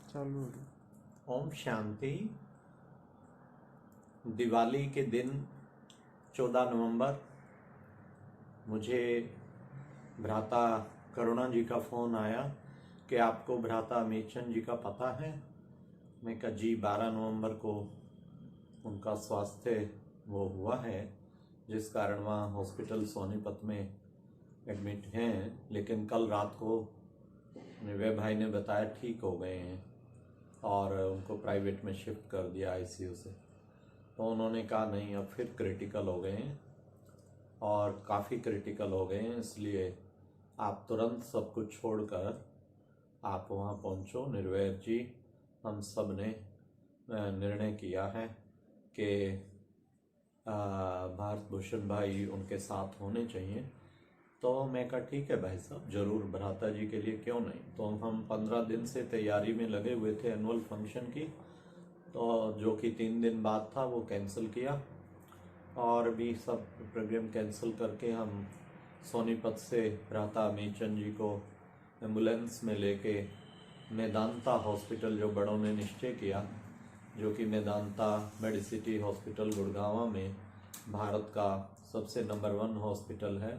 चालू हो गया। ओम शांति। दिवाली के दिन 14 नवंबर मुझे भ्राता करुणा जी का फ़ोन आया कि आपको भ्राता मीचंद जी का पता है। मैं कहा जी, 12 नवंबर को उनका स्वास्थ्य वो हुआ है, जिस कारण वहाँ हॉस्पिटल सोनीपत में एडमिट हैं, लेकिन कल रात को निर्भय भाई ने बताया ठीक हो गए हैं और उनको प्राइवेट में शिफ्ट कर दिया आईसीयू से। तो उन्होंने कहा नहीं, अब फिर क्रिटिकल हो गए हैं और काफ़ी क्रिटिकल हो गए हैं, इसलिए आप तुरंत सब कुछ छोड़कर आप वहाँ पहुँचो। निर्वैर जी, हम सब ने निर्णय किया है कि भारत भूषण भाई उनके साथ होने चाहिए। तो मैं कहा ठीक है भाई साहब, ज़रूर, भ्राता जी के लिए क्यों नहीं। तो हम 15 दिन से तैयारी में लगे हुए थे एनुअल फंक्शन की, तो जो कि 3 दिन बाद था वो कैंसिल किया और भी सब प्रोग्राम कैंसिल करके हम सोनीपत से भ्राता मीचंद जी को एम्बुलेंस में लेके मेदांता हॉस्पिटल, जो बड़ों ने निश्चय किया, जो कि मेदांता मेडिसिटी हॉस्पिटल गुड़गांव में भारत का सबसे नंबर 1 हॉस्पिटल है,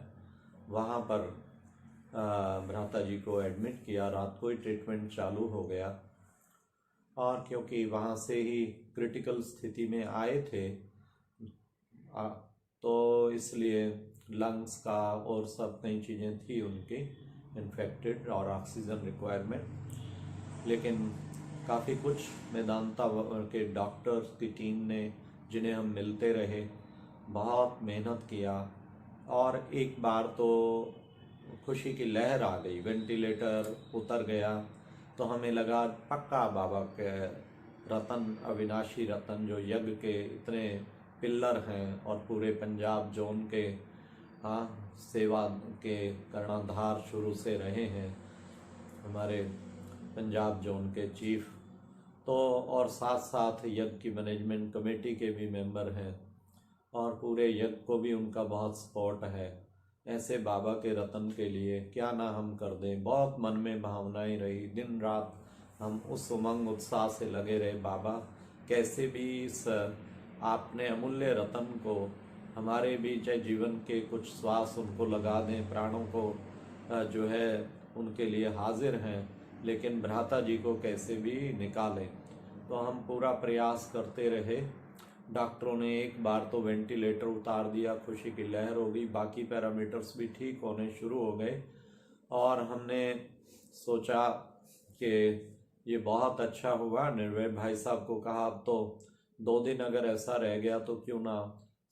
वहाँ पर भ्राता जी को एडमिट किया। रात को ही ट्रीटमेंट चालू हो गया और क्योंकि वहाँ से ही क्रिटिकल स्थिति में आए थे तो इसलिए लंग्स का और सब नई चीज़ें थी उनकी इन्फेक्टेड और ऑक्सीजन रिक्वायरमेंट। लेकिन काफ़ी कुछ मेदांता के डॉक्टर्स की टीम ने, जिन्हें हम मिलते रहे, बहुत मेहनत किया और एक बार तो खुशी की लहर आ गई, वेंटिलेटर उतर गया तो हमें लगा पक्का बाबा के रतन, अविनाशी रतन, जो यज्ञ के इतने पिल्लर हैं और पूरे पंजाब जोन के सेवा के कर्णधार शुरू से रहे हैं हमारे पंजाब जोन के चीफ, तो और साथ साथ यज्ञ की मैनेजमेंट कमेटी के भी मेंबर हैं और पूरे यज्ञ को भी उनका बहुत सपोर्ट है। ऐसे बाबा के रतन के लिए क्या ना हम कर दें। बहुत मन में भावनाएं रही, दिन रात हम उस उमंग उत्साह से लगे रहे, बाबा कैसे भी इस आपने अमूल्य रतन को हमारे भी, चाहे जीवन के कुछ श्वास उनको लगा दें, प्राणों को जो है उनके लिए हाजिर हैं, लेकिन भ्राता जी को कैसे भी निकालें। तो हम पूरा प्रयास करते रहे। डॉक्टरों ने एक बार तो वेंटिलेटर उतार दिया, खुशी की लहर हो गई, बाकी पैरामीटर्स भी ठीक होने शुरू हो गए और हमने सोचा कि ये बहुत अच्छा हुआ। निर्भय भाई साहब को कहा अब तो 2 दिन अगर ऐसा रह गया तो क्यों ना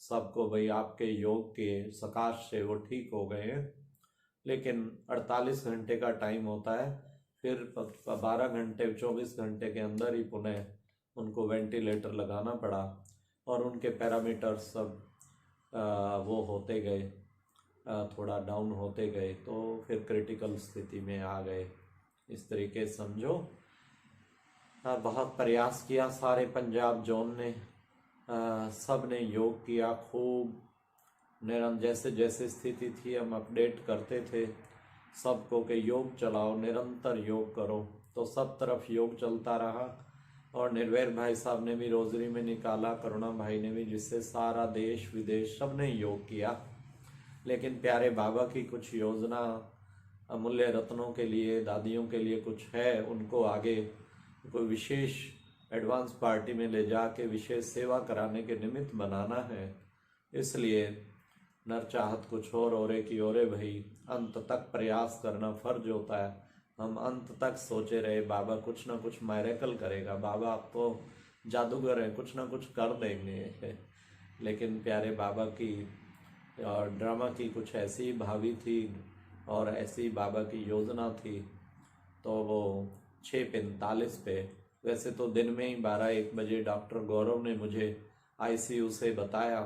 सबको, भाई आपके योग के सकाश से वो ठीक हो गए हैं, लेकिन 48 घंटे का टाइम होता है, फिर 12 घंटे 24 घंटे के अंदर ही पुनः उनको वेंटिलेटर लगाना पड़ा और उनके पैरामीटर्स सब वो होते गए, थोड़ा डाउन होते गए, तो फिर क्रिटिकल स्थिति में आ गए। इस तरीके समझो। बहुत प्रयास किया सारे पंजाब जोन ने, सब ने योग किया खूब। जैसे जैसे स्थिति थी हम अपडेट करते थे सबको कि योग चलाओ, निरंतर योग करो, तो सब तरफ योग चलता रहा और निर्वैर भाई साहब ने भी रोजरी में निकाला, करुणा भाई ने भी, जिससे सारा देश विदेश सब ने योग किया। लेकिन प्यारे बाबा की कुछ योजना अमूल्य रत्नों के लिए, दादियों के लिए कुछ है, उनको आगे कोई विशेष एडवांस पार्टी में ले जाके विशेष सेवा कराने के निमित्त बनाना है। इसलिए नर चाहत कुछ और की ओरे भाई, अंत तक प्रयास करना फर्ज होता है। हम अंत तक सोचे रहे बाबा कुछ ना कुछ मैरेकल करेगा, बाबा आप तो जादूगर हैं, कुछ ना कुछ कर देंगे। लेकिन प्यारे बाबा की और ड्रामा की कुछ ऐसी भावी थी और ऐसी बाबा की योजना थी, तो वो 6:45 पे, वैसे तो दिन में ही 12-1 बजे डॉक्टर गौरव ने मुझे आईसीयू से बताया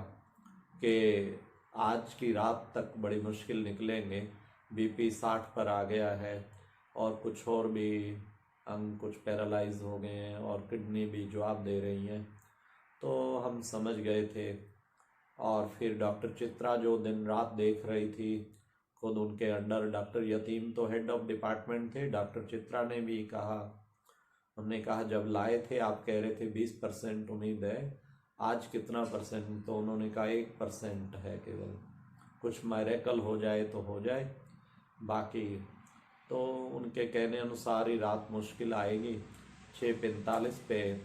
कि आज की रात तक बड़ी मुश्किल निकलेंगे, बीपी 60 पर आ गया है और कुछ और भी अंग कुछ पैरालाइज हो गए हैं और किडनी भी जवाब दे रही हैं। तो हम समझ गए थे और फिर डॉक्टर चित्रा जो दिन रात देख रही थी, खुद उनके अंडर डॉक्टर यतीम तो हेड ऑफ डिपार्टमेंट थे, डॉक्टर चित्रा ने भी कहा हमने कहा जब लाए थे आप कह रहे थे 20% उम्मीद है, आज कितना परसेंट? तो उन्होंने कहा 1% है केवल, कुछ मैरेकल हो जाए तो हो जाए, बाकी तो उनके कहने अनुसार ही रात मुश्किल आएगी। 6:45 पे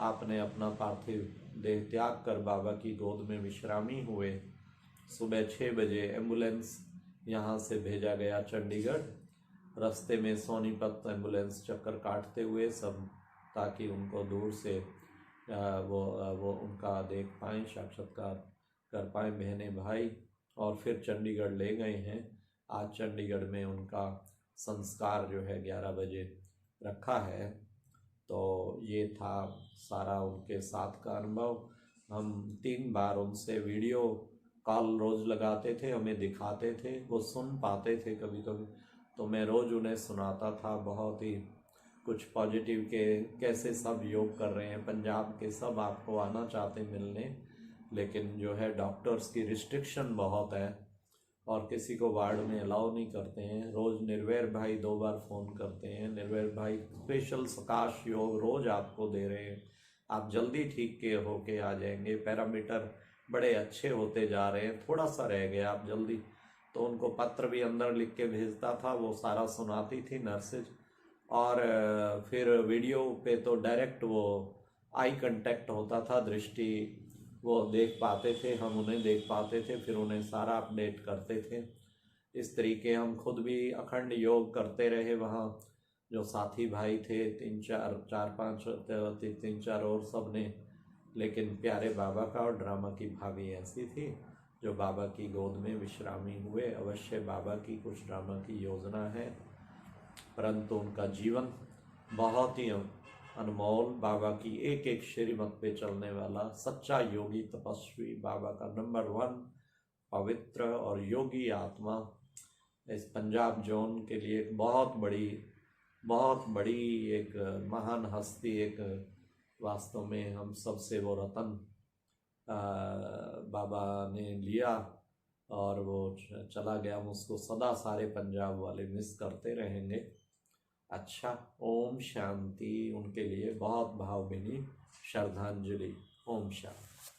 आपने अपना पार्थिव देह त्याग कर बाबा की गोद में विश्रामी हुए। सुबह 6 बजे एम्बुलेंस यहाँ से भेजा गया चंडीगढ़। रास्ते में सोनीपत एम्बुलेंस चक्कर काटते हुए सब, ताकि उनको दूर से वो उनका देख पाएँ, साक्षात्कार कर पाएँ बहनें भाई, और फिर चंडीगढ़ ले गए हैं। आज चंडीगढ़ में उनका संस्कार जो है 11 बजे रखा है। तो ये था सारा उनके साथ का अनुभव। हम 3 बार उनसे वीडियो कॉल रोज़ लगाते थे, हमें दिखाते थे, वो सुन पाते थे कभी कभी, तो मैं रोज़ उन्हें सुनाता था। बहुत ही कुछ पॉजिटिव के कैसे सब योग कर रहे हैं, पंजाब के सब आपको आना चाहते मिलने, लेकिन जो है डॉक्टर्स की रिस्ट्रिक्शन बहुत है और किसी को वार्ड में अलाउ नहीं करते हैं। रोज़ निर्वैर भाई 2 बार फ़ोन करते हैं, निर्वैर भाई स्पेशल सकाश योग रोज़ आपको दे रहे हैं, आप जल्दी ठीक के होके आ जाएंगे, पैरामीटर बड़े अच्छे होते जा रहे हैं, थोड़ा सा रह गया, आप जल्दी। तो उनको पत्र भी अंदर लिख के भेजता था, वो सारा सुनाती थी नर्सेज। और फिर वीडियो पे तो डायरेक्ट वो आई कांटेक्ट होता था, दृष्टि वो देख पाते थे, हम उन्हें देख पाते थे, फिर उन्हें सारा अपडेट करते थे। इस तरीके हम खुद भी अखंड योग करते रहे। वहाँ जो साथी भाई थे 3-4 और सब ने, लेकिन प्यारे बाबा का और ड्रामा की भाभी ऐसी थी जो बाबा की गोद में विश्रामी हुए। अवश्य बाबा की कुछ ड्रामा की योजना है, परंतु उनका जीवन बहुत ही अनमोल, बाबा की एक एक श्रीमत पे चलने वाला सच्चा योगी तपस्वी, बाबा का नंबर 1 पवित्र और योगी आत्मा इस पंजाब जोन के लिए एक बहुत बड़ी एक महान हस्ती, एक वास्तव में हम सबसे वो रतन बाबा ने लिया और वो चला गया। हम उसको सदा सारे पंजाब वाले मिस करते रहेंगे। अच्छा, ओम शांति। उनके लिए बहुत भावभीनी श्रद्धांजलि। ओम शांति।